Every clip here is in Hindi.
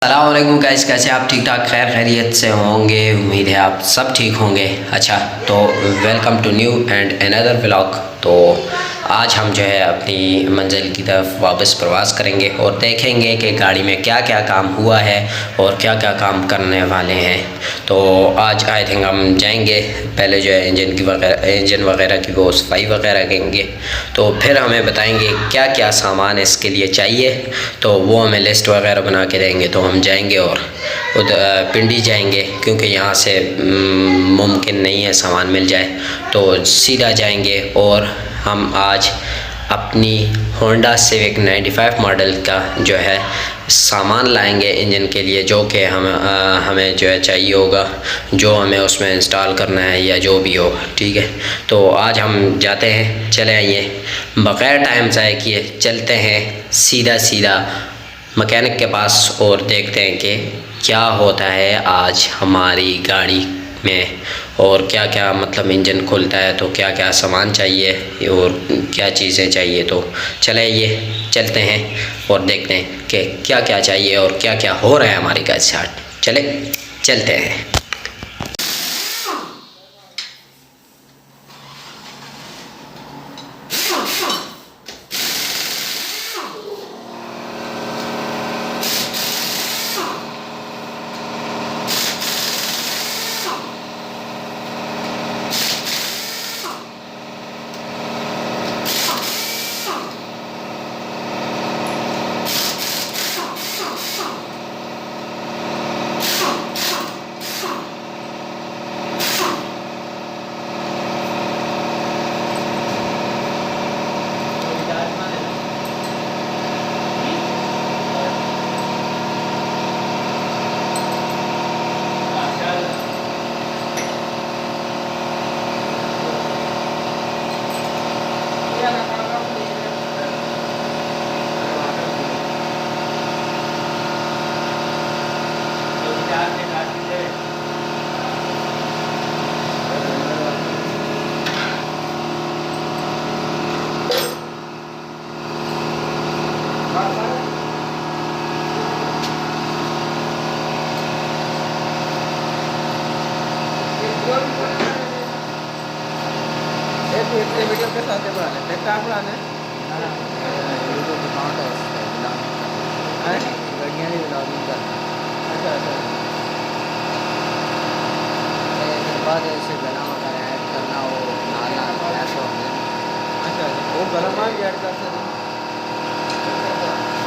अस्सलामुअलैकुम गाइस, कैसे आप ठीक ठाक खैर खैरियत से होंगे। उम्मीद है आप सब ठीक होंगे। अच्छा, तो welcome to new and another vlog. तो आज हम जो है अपनी मंजिल की तरफ वापस प्रवास करेंगे और देखेंगे कि गाड़ी में क्या क्या काम हुआ है और क्या क्या काम करने वाले हैं। तो आज आई थिंक हम जाएंगे, पहले जो है इंजन वगैरह की वो सफाई वगैरह करेंगे, तो फिर हमें बताएंगे क्या क्या सामान इसके लिए चाहिए। तो वो हमें लिस्ट वगैरह बना के देंगे, तो हम जाएंगे और उधर पिंडी जाएंगे, क्योंकि यहाँ से मुमकिन नहीं है सामान मिल जाए, तो सीधा जाएंगे और हम आज अपनी होंडा सिविक 95 मॉडल का जो है सामान लाएंगे इंजन के लिए, जो कि हमें जो है चाहिए होगा, जो हमें उसमें इंस्टॉल करना है या जो भी हो। ठीक है, तो आज हम जाते हैं, चले आइए बग़ैर टाइम ज़ाय किए चलते हैं सीधा सीधा मैकेनिक के पास और देखते हैं कि क्या होता है आज हमारी गाड़ी में और क्या क्या मतलब इंजन खुलता है तो क्या क्या सामान चाहिए और क्या चीज़ें चाहिए। तो चले ये चलते हैं और देखते हैं कि क्या क्या चाहिए और क्या क्या हो रहा है हमारी गाड़ी से। चले चलते हैं। वीडियो के साथ बनाने यूट्यूब अकाउंट है गाड़ियाँ भी ब्लॉगिंग करना। अच्छा अच्छा, फिर बाद ऐसे गला वगैरह ऐड करना, वो नाला फ्लैश हो गया। अच्छा अच्छा, वो गला मार भी ऐड कर सकते हैं।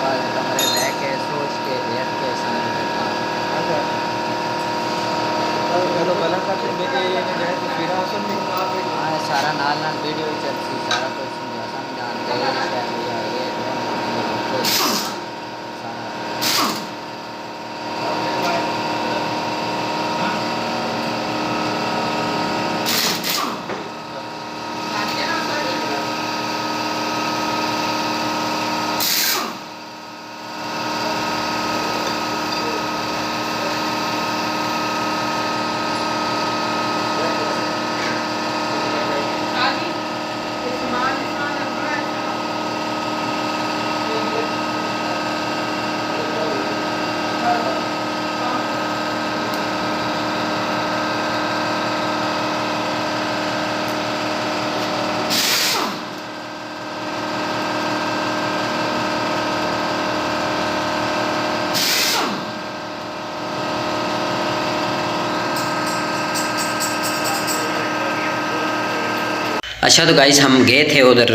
बाद कमरे बैक के सोच के लेफ्ट के सामने करना। अच्छा, चलो गला करते हैं ये जाए तो फिर आसन में हाँ सारा नाल नाल वीडियो ही चलती, सारा कुछ समझाते अच्छा, तो गाइस हम गए थे उधर,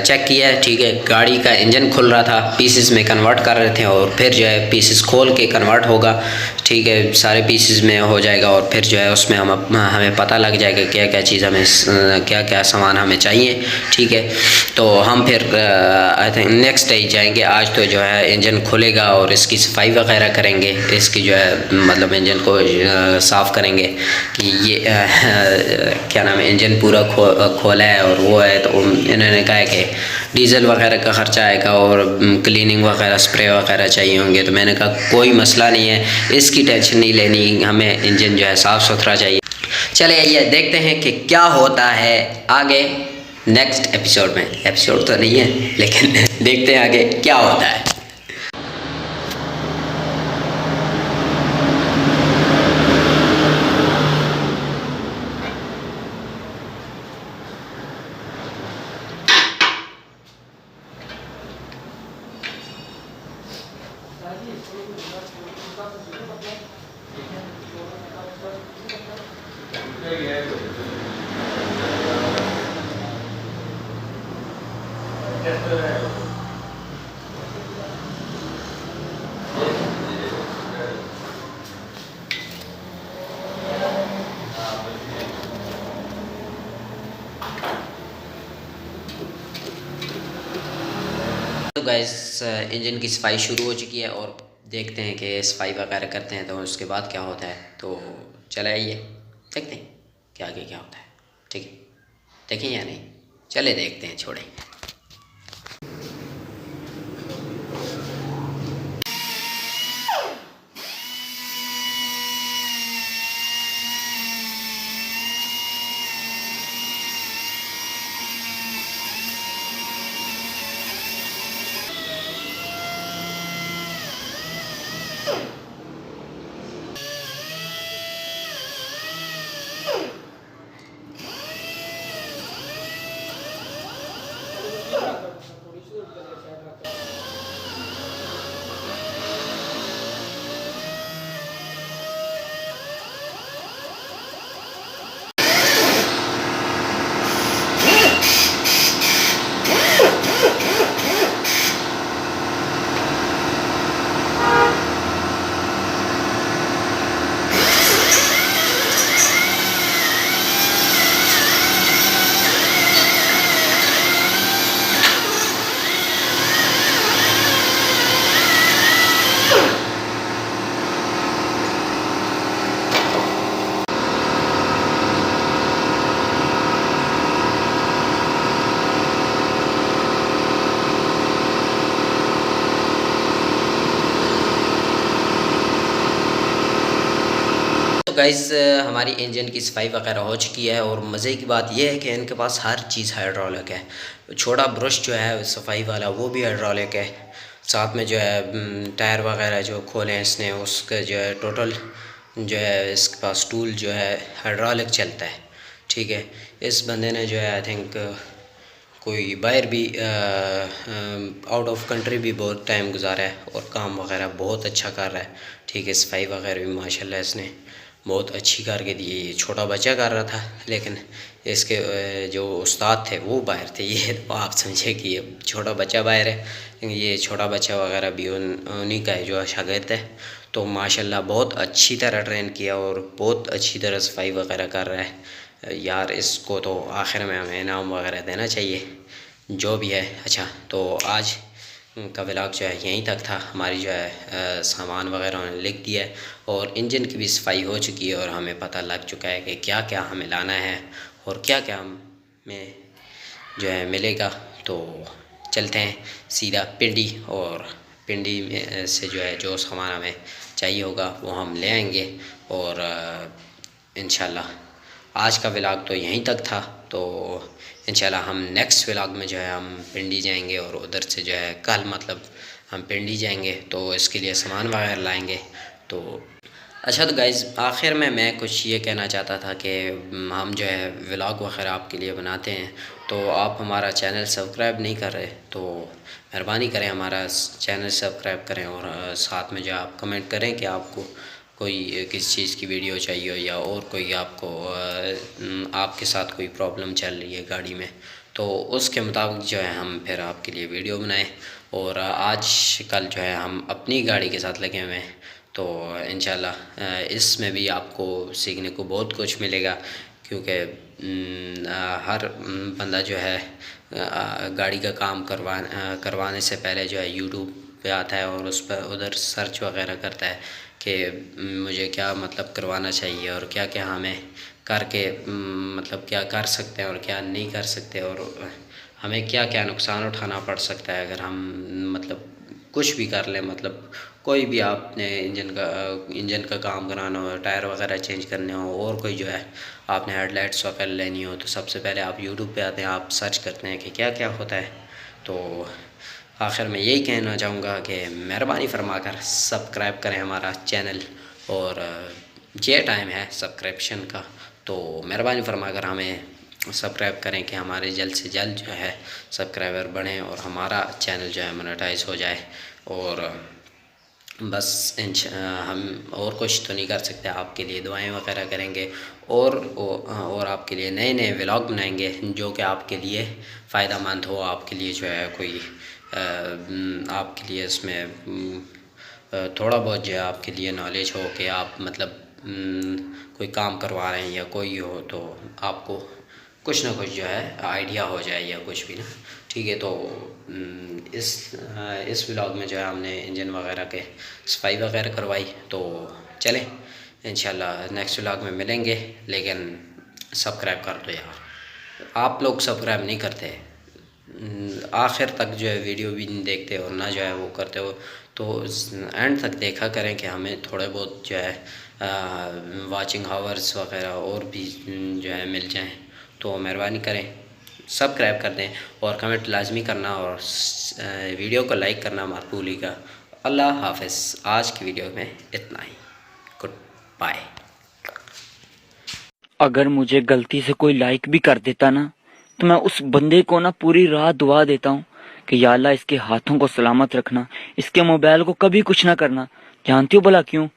चेक किया है। ठीक है, गाड़ी का इंजन खुल रहा था, पीसेस में कन्वर्ट कर रहे थे और फिर जो है पीसेस खोल के कन्वर्ट होगा। ठीक है, सारे पीसेस में हो जाएगा और फिर जो है उसमें हमें पता लग जाएगा क्या क्या चीज़ हमें क्या क्या सामान हमें चाहिए। ठीक है, तो हम फिर आई थिंक नेक्स्ट डे जाएंगे। आज तो जो है इंजन खुलेगा और इसकी सफाई वगैरह करेंगे, इसकी जो है मतलब इंजन को साफ़ करेंगे कि ये क्या नाम है, इंजन पूरा खोला है और वो है। तो इन्होंने कहा है कि डीज़ल वगैरह का ख़र्चा आएगा और क्लीनिंग वगैरह स्प्रे वगैरह चाहिए होंगे। तो मैंने कहा कोई मसला नहीं है, इसकी टेंशन नहीं लेनी, हमें इंजन जो है साफ़ सुथरा चाहिए। चले आइए देखते हैं कि क्या होता है आगे नेक्स्ट एपिसोड में। एपिसोड तो नहीं है लेकिन देखते हैं आगे क्या होता है। तो गाइस इंजन की सफाई शुरू हो चुकी है और देखते हैं कि सफाई वगैरह करते हैं तो उसके बाद क्या होता है। तो चले आइए देखते हैं क्या आगे क्या होता है। ठीक है, देखें या नहीं, चले देखते हैं, छोड़ें। तो गाइस हमारी इंजन की सफाई वगैरह हो चुकी है और मज़े की बात यह है कि इनके पास हर चीज़ हाइड्रोलिक है। छोटा ब्रश जो है सफाई वाला वो भी हाइड्रोलिक है। साथ में जो है टायर वगैरह जो खोले हैं इसने, उसका जो है टोटल जो है इसके पास टूल जो है हाइड्रोलिक चलता है। ठीक है, इस बंदे ने जो है आई थिंक कोई बाहर भी आउट ऑफ कंट्री भी बहुत टाइम गुजारा है और काम वगैरह बहुत अच्छा कर रहा है। ठीक है, सफाई वगैरह भी माशाल्लाह इसने बहुत अच्छी करके दी है। ये छोटा बच्चा कर रहा था लेकिन इसके जो उस्ताद थे वो बाहर थे। ये तो आप समझे कि ये छोटा बच्चा बाहर है लेकिन ये छोटा बच्चा वगैरह भी उन्हीं का है जो शागिर्द है। तो माशाल्लाह बहुत अच्छी तरह ट्रेन किया और बहुत अच्छी तरह सफाई वगैरह कर रहा है। यार इसको तो आखिर में हमें इनाम वगैरह देना चाहिए जो भी है। अच्छा, तो आज का व्लॉग जो है यहीं तक था। हमारी जो है सामान वगैरह उन्होंने लिख दिया है और इंजन की भी सफाई हो चुकी है और हमें पता लग चुका है कि क्या क्या हमें लाना है और क्या क्या हमें जो है मिलेगा। तो चलते हैं सीधा पिंडी और पिंडी में से जो है जो सामान हमें चाहिए होगा वो हम ले आएंगे। और इंशाल्लाह आज का व्लॉग तो यहीं तक था। तो इंशाल्लाह हम नेक्स्ट व्लॉग में जो है हम पिंडी जाएंगे और उधर से जो है कल मतलब हम पिंडी जाएंगे तो इसके लिए सामान वगैरह लाएंगे। तो अच्छा, तो गाइज़ आखिर में मैं कुछ ये कहना चाहता था कि हम जो है व्लॉग वगैरह आपके लिए बनाते हैं तो आप हमारा चैनल सब्सक्राइब नहीं कर रहे तो मेहरबानी करें हमारा चैनल सब्सक्राइब करें और साथ में जो आप कमेंट करें कि आपको कोई किस चीज़ की वीडियो चाहिए हो या और कोई आपको आपके साथ कोई प्रॉब्लम चल रही है गाड़ी में तो उसके मुताबिक जो है हम फिर आपके लिए वीडियो बनाएं। और आज कल जो है हम अपनी गाड़ी के साथ लगे हुए हैं तो इंशाल्लाह इसमें भी आपको सीखने को बहुत कुछ मिलेगा क्योंकि हर बंदा जो है गाड़ी का काम करवाने से पहले जो है यूट्यूब पे आता है और उस पर उधर सर्च वगैरह करता है कि मुझे क्या मतलब करवाना चाहिए और क्या क्या हमें करके मतलब क्या कर सकते हैं और क्या नहीं कर सकते और हमें क्या क्या नुकसान उठाना पड़ सकता है अगर हम मतलब कुछ भी कर लें। मतलब कोई भी आपने इंजन का काम कराना हो, टायर वगैरह चेंज करने हो और कोई जो है आपने हेडलाइट्स वगैरह लेनी हो तो सबसे पहले आप यूट्यूब पे आते हैं, आप सर्च करते हैं कि क्या क्या होता है। तो आखिर में यही कहना चाहूँगा कि मेहरबानी फरमाकर सब्सक्राइब करें हमारा चैनल और ये टाइम है सब्सक्रिप्शन का तो मेहरबानी फरमाकर हमें सब्सक्राइब करें कि हमारे जल्द से जल्द जो है सब्सक्राइबर बढ़ें और हमारा चैनल जो है मोनेटाइज हो जाए। और बस हम और कुछ तो नहीं कर सकते, आपके लिए दुआएं वगैरह करेंगे और आपके लिए नए नए व्लॉग बनाएंगे जो कि आपके लिए फ़ायदा मंद हो, आपके लिए जो है कोई आपके लिए इसमें थोड़ा बहुत जो है आपके लिए नॉलेज हो कि आप मतलब कोई काम करवा रहे हैं या कोई हो तो आपको कुछ ना कुछ जो है आइडिया हो जाए या कुछ भी ना। ठीक है, तो इस व्लॉग में जो है हमने इंजन वगैरह के सफाई वगैरह करवाई। तो चलें इंशाल्लाह नेक्स्ट व्लॉग में मिलेंगे, लेकिन सब्सक्राइब कर दो यार, आप लोग सब्सक्राइब नहीं करते, आखिर तक जो है वीडियो भी नहीं देखते और ना जो है वो करते हो, तो एंड तक देखा करें कि हमें थोड़े बहुत जो है वाचिंग आवर्स वगैरह और भी जो है मिल जाएं। तो मेहरबानी करें सब्सक्राइब कर दें और कमेंट लाजमी करना और वीडियो को लाइक करना मत भूलिएगा। अल्लाह हाफ़िज़। आज की वीडियो में इतना ही, गुड बाय। अगर मुझे गलती से कोई लाइक भी कर देता ना, तो मैं उस बंदे को ना पूरी रात दुआ देता हूँ कि या अल्लाह इसके हाथों को सलामत रखना, इसके मोबाइल को कभी कुछ ना करना। जानती हो भला क्यों?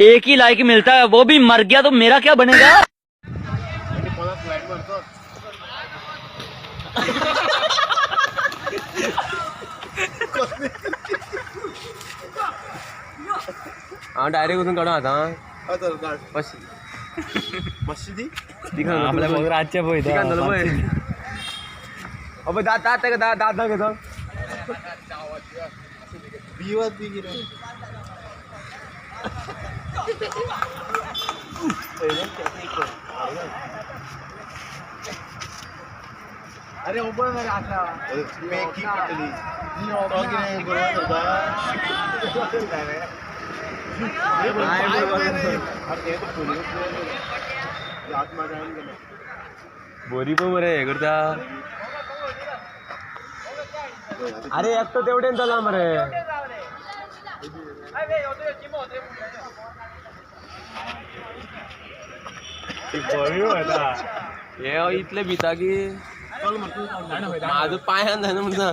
एक ही लाइक मिलता है, वो भी मर गया तो मेरा क्या बनेगा? हाँ डायरेक्ट उधर काढा आता मस्जिदी आपल्या मग रातच्या पोय अबे दात दात आहे का दात दात ना घेतो बीवत भी गिरे अरे ऊपर में रखा मैं की पटली नहीं होगा कि नहीं गुरुवार होगा बोरी पण बरे हे करता अरे एक तो तेवढे चला मरे हे इथले भिता की माझं पाय हात ना म्हणता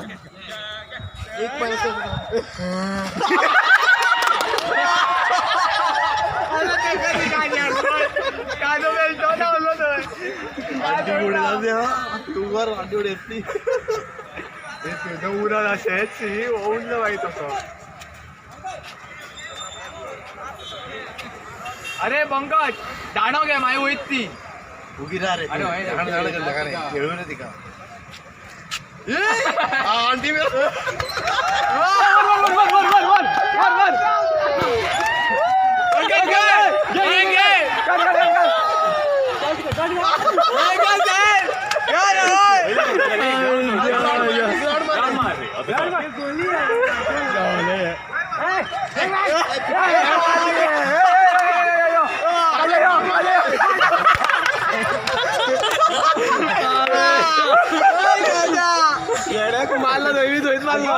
एक पैसे अरे पंकज दाणव घ्या माय होईत ती उगी रा रे अरे भाई खेळू रे तिका आंटी मेरे मारला धोईत मारला